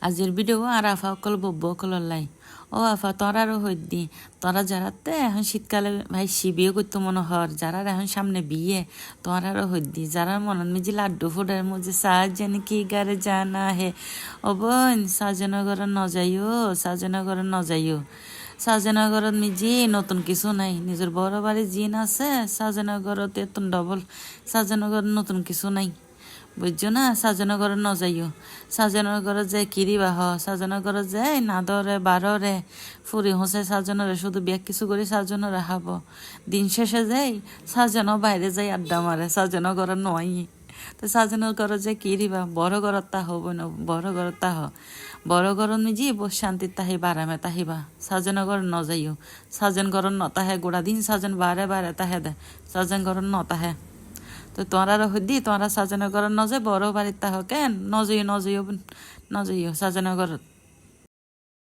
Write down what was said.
আজির video আর আফা অকল বব্ব অকল লাই ও আফা তোরারও হইদি তোরা যারাতে এখন শীতকালে ভাই শিবিও করতো মনে হর যারা এখন সামনে বিয়ে তোরারও হইদি যারা মনন মিজি লাড্ডু ফুডের মধ্যে সাজেন কি গারে জানা হে ও বোন সাজনগর ন যাইও সাজনগর ন যাইও সাজনগরত মিজি নতুন কিছু নাই নিজের বড় বাড়ি জিন আছে সাজনগরত এত ডবল সাজনগর নতুন কিছু নাই বুঝছো না সাজনগর ন যাইও সাজনগর যে কিরিবা হ সাজনগর যে নাদরে বাররে ফুরি হোসে সাজনরে শুধু বিয়া কিছু করে সাজনরে হাব দিন শেষে যাই সাজন বাইরে যাই আড্ডা মারে সাজনগর নয় তো সাজনগর যে কিরিবা বড় ঘরত তা হব না বড় ঘরত তা হ বড় ঘর মিজি বস শান্তির তাহিবা আরামে তাহিবা সাজনগর ন যাইও সাজন ঘর ন তাহে গোড়া দিন সাজন বারে বারে তাহে দে সাজন ঘর ন তাহে তো তোরা হদি তোরা সাজনগর নজে বড় বাড়ির তাহ কেন নজইও নজইও নজইও সাজনগর